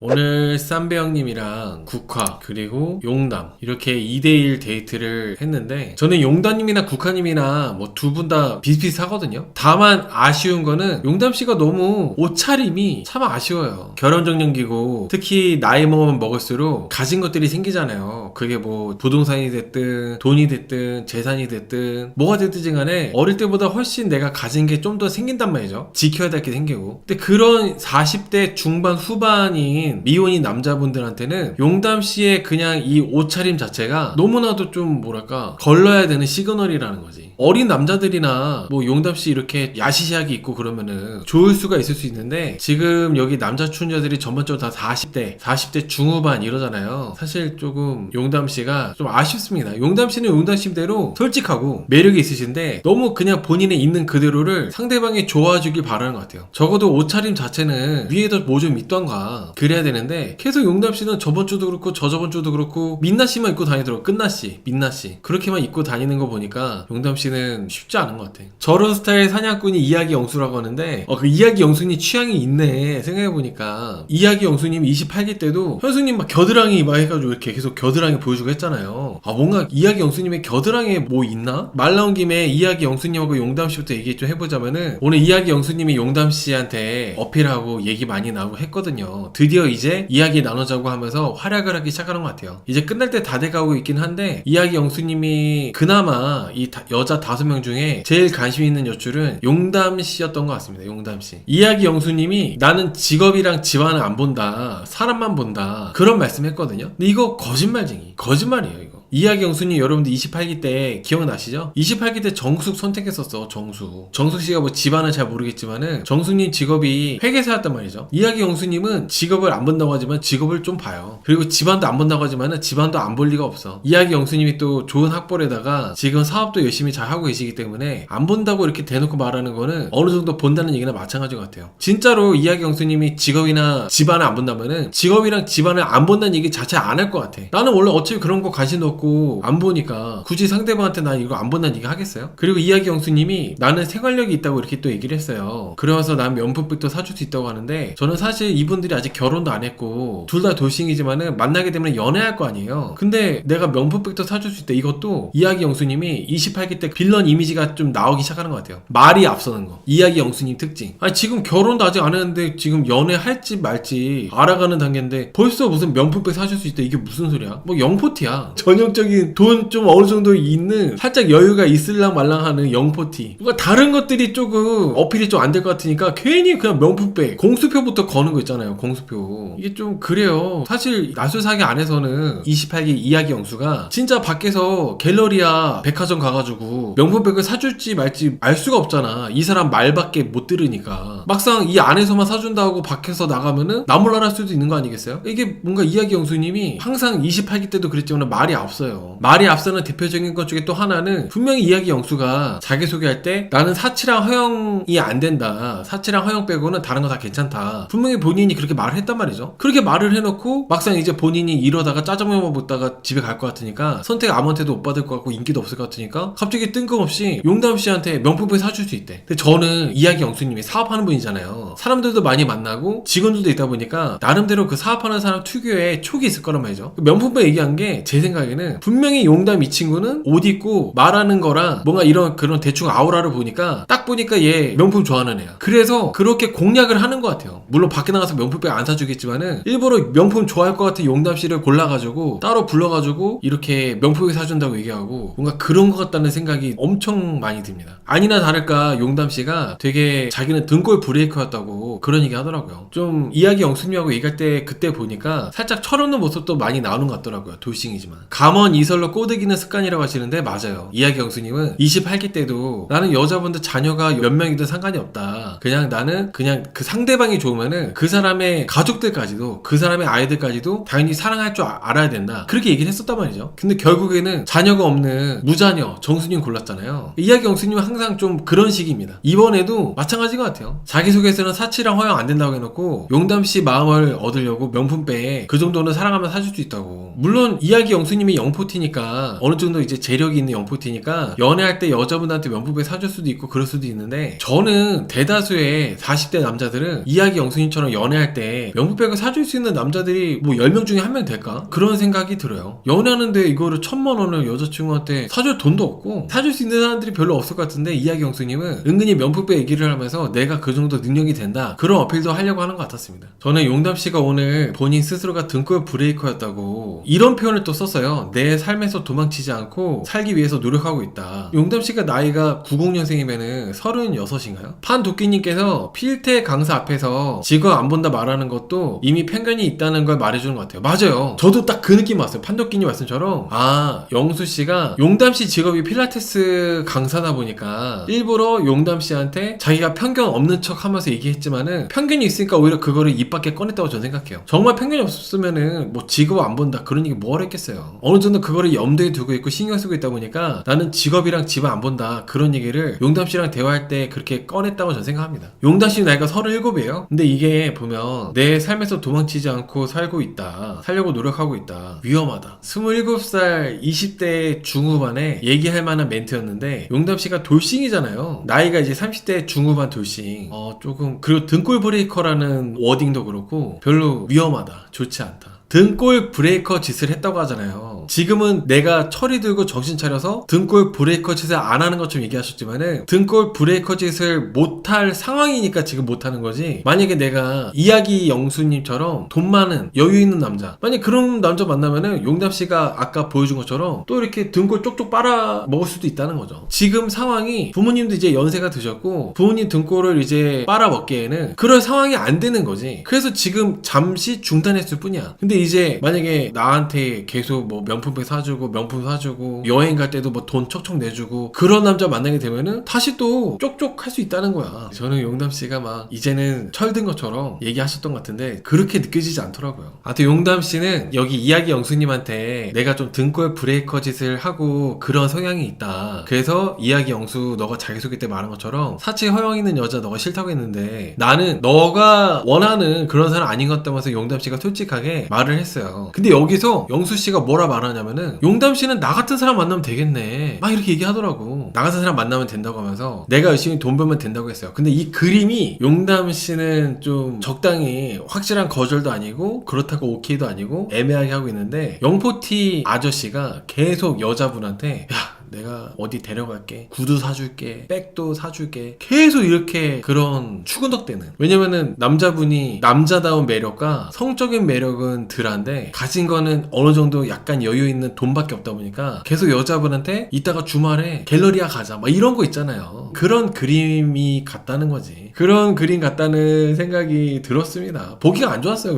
오늘 쌈배 형님이랑 국화 그리고 용담 이렇게 2대1 데이트를 했는데 저는 용담님이나 국화님이나 뭐 두 분 다 비슷비슷하거든요. 다만 아쉬운 거는 용담씨가 너무 옷차림이 참 아쉬워요. 결혼정년기고 특히 나이 먹으면 먹을수록 가진 것들이 생기잖아요. 그게 뭐 부동산이 됐든 돈이 됐든 재산이 됐든 뭐가 됐든 간에 어릴 때보다 훨씬 내가 가진 게 좀 더 생긴단 말이죠. 지켜야 될 게 생기고. 근데 그런 40대 중반 후반인 미혼인 남자분들한테는 용담씨의 그냥 이 옷차림 자체가 너무나도 좀 뭐랄까 걸러야 되는 시그널이라는 거지. 어린 남자들이나 뭐 용담씨 이렇게 야시시하게 입고 그러면은 좋을 수가 있을 수 있는데 지금 여기 남자 출연자들이 전반적으로 다 40대 중후반 이러잖아요. 사실 조금 용담씨가 좀 아쉽습니다. 용담씨는 용담씨대로 솔직하고 매력이 있으신데 너무 그냥 본인의 있는 그대로를 상대방이 좋아주길 바라는 것 같아요. 적어도 옷차림 자체는 위에도 뭐 좀 있던가 그래야 되는데 계속 용담씨는 저번 주도 그렇고 저저번 주도 그렇고 민나씨만 입고 다니더라고. 끝나씨, 민나씨 그렇게만 입고 다니는 거 보니까 용담씨는 쉽지 않은 것 같아. 저런 스타일 사냥꾼이 이야기 영수라고 하는데 그 이야기 영수님 취향이 있네 생각해보니까. 이야기 영수님 28기 때도 현수님 막 겨드랑이 막 해가지고 이렇게 계속 겨드랑이 보여주고 했잖아요. 뭔가 이야기 영수님의 겨드랑이에 뭐 있나? 말 나온 김에 이야기 영수님하고 용담씨부터 얘기 좀 해보자면은 오늘 이야기 영수님이 용담씨한테 어필하고 얘기 많이 나오고 했거든요. 드디어 이제 이야기 나누자고 하면서 활약을 하기 시작하는 것 같아요. 이제 끝날 때 다 돼가고 있긴 한데 이야기 영수님이 그나마 이 여자 5명 중에 제일 관심 있는 여출은 용담씨였던 것 같습니다. 용담씨. 이야기 영수님이 나는 직업이랑 집안을 안 본다, 사람만 본다, 그런 말씀했거든요. 근데 이거 거짓말이에요 이거. 이야기 영수님 여러분들 28기 때 기억나시죠? 28기 때 정숙 선택했었어. 정숙 씨가 뭐 집안은 잘 모르겠지만은 정숙님 직업이 회계사였단 말이죠. 이야기 영수님은 직업을 안 본다고 하지만 직업을 좀 봐요. 그리고 집안도 안 본다고 하지만은 집안도 안 볼 리가 없어. 이야기 영수님이 또 좋은 학벌에다가 지금 사업도 열심히 잘 하고 계시기 때문에 안 본다고 이렇게 대놓고 말하는 거는 어느 정도 본다는 얘기나 마찬가지 같아요. 진짜로 이야기 영수님이 직업이나 집안을 안 본다면은 직업이랑 집안을 안 본다는 얘기 자체 안 할 것 같아. 나는 원래 어차피 그런 거 관심도 없고 안 보니까 굳이 상대방한테 나 이거 안 본다는 얘기 하겠어요? 그리고 이야기 영수님이 나는 생활력이 있다고 이렇게 또 얘기를 했어요. 그래서 난 명품백도 사줄 수 있다고 하는데 저는 사실 이분들이 아직 결혼도 안 했고 둘 다 돌싱이지만은 만나게 되면 연애할 거 아니에요. 근데 내가 명품백도 사줄 수 있다, 이것도 이야기 영수님이 28기 때 빌런 이미지가 좀 나오기 시작하는 것 같아요. 말이 앞서는 거. 이야기 영수님 특징. 아니 지금 결혼도 아직 안 했는데 지금 연애할지 말지 알아가는 단계인데 벌써 무슨 명품백 사줄 수 있다, 이게 무슨 소리야? 뭐 영포티야. 전형적인 돈 좀 어느 정도 있는 살짝 여유가 있을랑 말랑 하는 영포티. 그러니까 다른 것들이 조금 어필이 좀 안 될 것 같으니까 괜히 그냥 명품백 공수표부터 거는 거 있잖아요. 공수표. 이게 좀 그래요. 사실 나술사기 안에서는 28기 이야기 영수가 진짜 밖에서 갤러리아 백화점 가가지고 명품백을 사줄지 말지 알 수가 없잖아. 이 사람 말밖에 못 들으니까. 막상 이 안에서만 사준다고 밖에서 나가면은 나몰라랄 수도 있는 거 아니겠어요? 이게 뭔가 이야기 영수님이 항상 28기 때도 그랬지만 말이 앞서요. 말이 앞서는 대표적인 것 중에 또 하나는 분명히 이야기 영수가 자기소개할 때 나는 사치랑 허용이 안 된다, 사치랑 허용 빼고는 다른 거 다 괜찮다, 분명히 본인이 그렇게 말을 했단 말이죠. 그렇게 말을 해놓고 막상 이제 본인이 이러다가 짜장면만 먹다가 집에 갈 것 같으니까 선택 아무한테도 못 받을 것 같고 인기도 없을 것 같으니까 갑자기 뜬금없이 용담씨한테 명품백 사줄 수 있대. 근데 저는 이야기 영수님이 사업하는 분이잖아요. 사람들도 많이 만나고 직원들도 있다 보니까 나름대로 그 사업하는 사람 특유의 촉이 있을 거란 말이죠. 명품백 얘기한 게 제 생각에는 분명히 용담 이 친구는 옷 입고 말하는 거랑 뭔가 이런 그런 대충 아우라를 보니까 딱 보니까 얘 명품 좋아하는 애야. 그래서 그렇게 공략을 하는 것 같아요. 물론 밖에 나가서 명품백 안 사주겠지만은 일부러 명품 좋아할 것 같은 용담씨를 골라가지고 따로 불러가지고 이렇게 명품백 사준다고 얘기하고 뭔가 그런 것 같다는 생각이 엄청 많이 듭니다. 아니나 다를까 용담씨가 되게 자기는 등골 브레이커였다고 그런 얘기 하더라고요. 좀 이야기 영수님하고 얘기할 때 그때 보니까 살짝 철없는 모습도 많이 나오는 것 같더라고요. 돌싱이지만 감언 이설로 꼬드기는 습관이라고 하시는데 맞아요. 이야기 영수님은 28기 때도 나는 여자분들 자녀가 몇 명이든 상관이 없다, 그냥 나는 그냥 그 상대방이 좋으면은 그 사람의 가족들까지도 그 사람의 아이들까지도 당연히 사랑할 줄 알아야 된다, 그렇게 얘기를 했었단 말이죠. 근데 결국에는 자녀가 없는 무자녀 정수님 골랐잖아요. 이야기 영수님은 항상 좀 그런 식입니다. 이번에도 마찬가지인 것 같아요. 자기소개에서는 사치랑 허용 안 된다고 해놓고 용담씨 마음을 얻으려고 명품백 그 정도는 사랑하면 사줄 수 있다고. 물론 이야기 영수님이 영포티니까 어느 정도 이제 재력이 있는 영포티니까 연애할 때 여자분한테 명품백 사줄 수도 있고 그럴 수도 있는데 저는 대다수의 40대 남자들은 이야기 영수님처럼 연애할 때 명품백을 사줄 수 있는 남자들이 뭐 10명 중에 1명 될까? 그런 생각이 들어요. 연애하는데 이거를 1000만 원을 여자친구한테 사줄 돈도 없고 사줄 수 있는 사람들이 별로 없을 것 같은데 이야기 영수님은 은근히 명품백 얘기를 하면서 내가 그 정도 능력이 된다 그런 어필도 하려고 하는 것 같았습니다. 저는 용담씨가 오늘 본인 스스로가 등골 브레이커였다고 이런 표현을 또 썼어요. 내 삶에서 도망치지 않고 살기 위해서 노력하고 있다. 용담씨가 나이가 90년생이면은 36인가요? 판도끼님께서 필태 강사 앞에서 직업 안 본다 말하는 것도 이미 편견이 있다는 걸 말해주는 것 같아요. 맞아요. 저도 딱 그 느낌 왔어요. 판도끼님 말씀처럼 아 영수씨가 용담씨 직업이 필라테스 강사다 보니까 일부러 용담씨한테 자기가 편견 없는 척 하면서 얘기했지만은 편견이 있으니까 오히려 그거를 입 밖에 꺼냈다고 저는 생각해요. 정말 편견이 없었으면은 뭐 직업 안 본다 그런 얘기 뭐하러 했겠어요. 어느 정도 그거를 염두에 두고 있고 신경 쓰고 있다 보니까 나는 직업이랑 집안 안 본다 그런 얘기를 용담씨랑 대화할 때 그렇게 꺼냈다고 저는 생각합니다. 용담씨 나이가 37이에요. 근데 이게 보면 내 삶에서 도망치지 않고 살고 있다, 살려고 노력하고 있다, 위험하다. 27살 20대 중후반에 얘기할 만한 멘트였는데 용담씨가 돌싱이잖아요. 나이가 이제 30대 중후반 돌싱. 조금 그리고 등골 브레이커라는 워딩도 그렇고 별로 위험하다, 좋지 않다. 등골 브레이커 짓을 했다고 하잖아요. 지금은 내가 철이 들고 정신 차려서 등골 브레이커 짓을 안 하는 것처럼 얘기하셨지만은 등골 브레이커 짓을 못할 상황이니까 지금 못하는 거지. 만약에 내가 이야기 영수님처럼 돈 많은 여유 있는 남자, 만약 그런 남자 만나면은 용담씨가 아까 보여준 것처럼 또 이렇게 등골 쪽쪽 빨아 먹을 수도 있다는 거죠. 지금 상황이 부모님도 이제 연세가 드셨고 부모님 등골을 이제 빨아 먹기에는 그런 상황이 안 되는 거지. 그래서 지금 잠시 중단했을 뿐이야. 근데 이제 만약에 나한테 계속 뭐 명품백 사주고 명품 사주고 여행 갈 때도 뭐 돈 척척 내주고 그런 남자 만나게 되면은 다시 또 쪽쪽 할 수 있다는 거야. 저는 용담씨가 막 이제는 철든 것처럼 얘기하셨던 것 같은데 그렇게 느껴지지 않더라고요. 하여튼 용담씨는 여기 이야기 영수님한테 내가 좀 등골 브레이커 짓을 하고 그런 성향이 있다. 그래서 이야기 영수 너가 자기소개 때 말한 것처럼 사치 허영 있는 여자 너가 싫다고 했는데 나는 너가 원하는 그런 사람 아닌 것 같다면서 용담씨가 솔직하게 말을 했어요. 근데 여기서 영수씨가 뭐라 말하냐면은 용담씨는 나 같은 사람 만나면 되겠네 막 이렇게 얘기하더라고. 나 같은 사람 만나면 된다고 하면서 내가 열심히 돈 벌면 된다고 했어요. 근데 이 그림이 용담씨는 좀 적당히 확실한 거절도 아니고 그렇다고 오케이도 아니고 애매하게 하고 있는데 영포티 아저씨가 계속 여자분한테 야 내가 어디 데려갈게, 구두 사줄게, 백도 사줄게, 계속 이렇게 그런 추근덕대는. 왜냐면은 남자분이 남자다운 매력과 성적인 매력은 덜한데 가진 거는 어느 정도 약간 여유 있는 돈밖에 없다 보니까 계속 여자분한테 이따가 주말에 갤러리아 가자 막 이런 거 있잖아요. 그런 그림이 같다는 거지. 그런 그림 같다는 생각이 들었습니다. 보기가 안 좋았어요.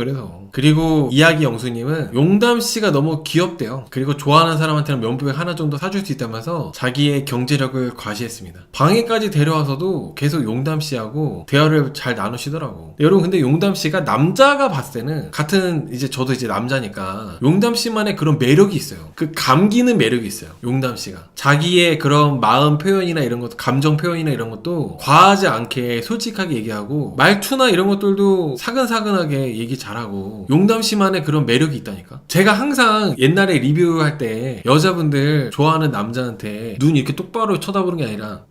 그리고 이야기 영수님은 용담씨가 너무 귀엽대요. 그리고 좋아하는 사람한테는 면부백 하나 정도 사줄 수 있다면서 자기의 경제력을 과시했습니다. 방에까지 데려와서도 계속 용담씨하고 대화를 잘 나누시더라고. 여러분 근데 용담씨가 남자가 봤을 때는 같은 이제 저도 이제 남자니까 용담씨만의 그런 매력이 있어요. 그 감기는 매력이 있어요. 용담씨가 자기의 그런 마음 표현이나 이런 것도 감정 표현이나 이런 것도 과하지 않게 솔직하게 얘기하고 말투나 이런 것들도 사근사근하게 얘기 잘하고 용담씨만의 그런 매력이 있다니까. 제가 항상 옛날에 리뷰할 때 여자분들 좋아하는 남자한테 눈 이렇게 똑바로 쳐다보는 게 아니라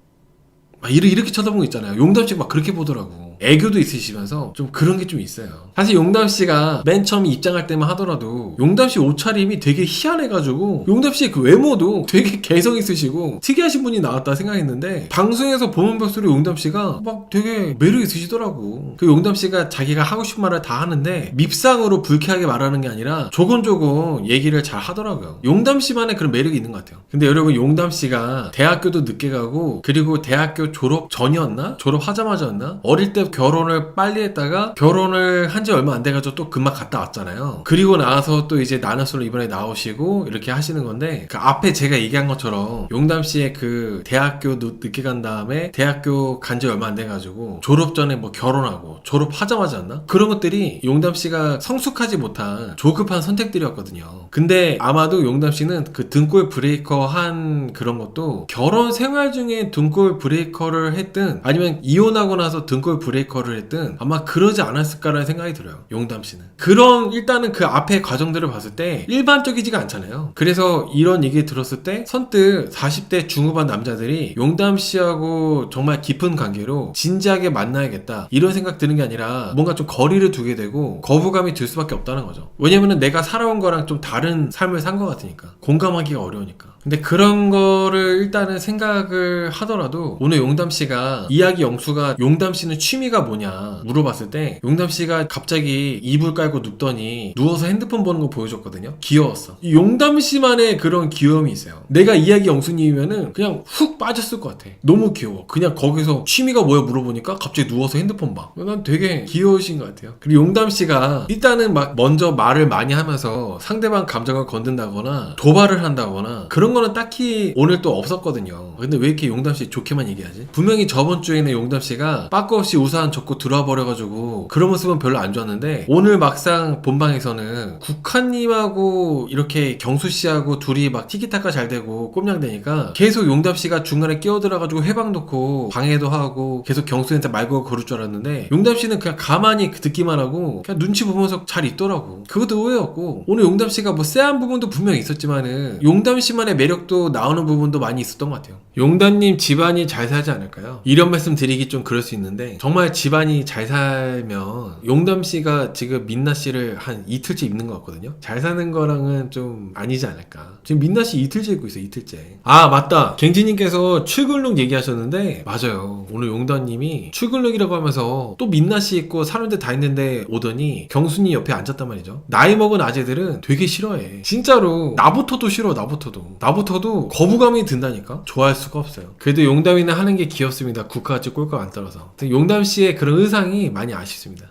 막 이렇게 쳐다보는 거 있잖아요. 용담씨가 막 그렇게 보더라고. 애교도 있으시면서 좀 그런 게 좀 있어요. 사실 용담씨가 맨 처음 입장할 때만 하더라도 용담씨 옷차림이 되게 희한해가지고 용담씨의 그 외모도 되게 개성 있으시고 특이하신 분이 나왔다 생각했는데 방송에서 보면 볼수록 용담씨가 막 되게 매력 있으시더라고. 그 용담씨가 자기가 하고 싶은 말을 다 하는데 밉상으로 불쾌하게 말하는 게 아니라 조곤조곤 얘기를 잘 하더라고요. 용담씨만의 그런 매력이 있는 것 같아요. 근데 여러분 용담씨가 대학교도 늦게 가고 그리고 대학교 졸업 전이었나? 졸업하자마자였나? 어릴 때 결혼을 빨리 했다가 결혼을 한 지 얼마 안 돼가지고 또 금방 갔다 왔잖아요. 그리고 나서 또 이제 나는 솔로 이번에 나오시고 이렇게 하시는 건데 그 앞에 제가 얘기한 것처럼 용담씨의 그 대학교 늦게 간 다음에 대학교 간 지 얼마 안 돼가지고 졸업 전에 뭐 결혼하고 졸업하자마자였나? 그런 것들이 용담씨가 성숙하지 못한 조급한 선택들이었거든요. 근데 아마도 용담씨는 그 등골 브레이커 한 그런 것도 결혼 생활 중에 등골 브레이커를 했든 아니면 이혼하고 나서 등골 브레이커 브레이커를 했든 아마 그러지 않았을까라는 생각이 들어요. 용담 씨는. 그런 일단은 그 앞에 과정들을 봤을 때 일반적이지가 않잖아요. 그래서 이런 얘기 들었을 때 선뜻 40대 중후반 남자들이 용담 씨하고 정말 깊은 관계로 진지하게 만나야겠다 이런 생각 드는 게 아니라 뭔가 좀 거리를 두게 되고 거부감이 들 수밖에 없다는 거죠. 왜냐면은 내가 살아온 거랑 좀 다른 삶을 산 것 같으니까 공감하기가 어려우니까. 근데 그런 거를 일단은 생각을 하더라도 오늘 용담 씨가 이야기 영수가 용담 씨는 취미가 뭐냐 물어봤을 때 용담 씨가 갑자기 이불 깔고 눕더니 누워서 핸드폰 보는 거 보여줬거든요. 귀여웠어. 이 용담 씨만의 그런 귀여움이 있어요. 내가 이야기 영수님이면은 그냥 훅 빠졌을 것 같아. 너무 귀여워. 그냥 거기서 취미가 뭐야 물어보니까 갑자기 누워서 핸드폰 봐. 난 되게 귀여우신 것 같아요. 그리고 용담 씨가 일단은 막 먼저 말을 많이 하면서 상대방 감정을 건든다거나 도발을 한다거나 그런 거는 딱히 오늘 또 없었거든요. 근데 왜 이렇게 용담 씨 좋게만 얘기하지? 분명히 저번 주에는 용담 씨가 빠꾸 없이 우산 접고 들어와 버려가지고 그런 모습은 별로 안 좋았는데 오늘 막상 본방에서는 국화님하고 이렇게 경수 씨하고 둘이 막 티키타카 잘 되고 꼼냥대니까 계속 용담 씨가 중간에 끼어들어가지고 해방 놓고 방해도 하고 계속 경수한테 말고 걸을 줄 알았는데 용담 씨는 그냥 가만히 듣기만 하고 그냥 눈치 보면서 잘 있더라고. 그것도 의외였고 오늘 용담 씨가 뭐 쎄한 부분도 분명히 있었지만은 용담 씨만의 매력도 나오는 부분도 많이 있었던 것 같아요. 용담님 집안이 잘 살지 않을까요? 이런 말씀 드리기 좀 그럴 수 있는데 정말 집안이 잘 살면 용담 씨가 지금 민나 씨를 한 이틀째 입는 것 같거든요. 잘 사는 거랑은 좀 아니지 않을까. 지금 민나 씨 이틀째 입고 있어요. 이틀째. 아 맞다. 갱지님께서 출근룩 얘기하셨는데 맞아요. 오늘 용담님이 출근룩이라고 하면서 또 민나 씨 있고 사람들 다 있는데 오더니 경순이 옆에 앉았단 말이죠. 나이 먹은 아재들은 되게 싫어해. 진짜로 나부터도 싫어. 나부터도 거부감이 든다니까. 좋아할 수가 없어요. 그래도 용담이는 하는 게 귀엽습니다. 국화같이 꼴깍 안 떨어서. 용담 씨의 그런 의상이 많이 아쉽습니다.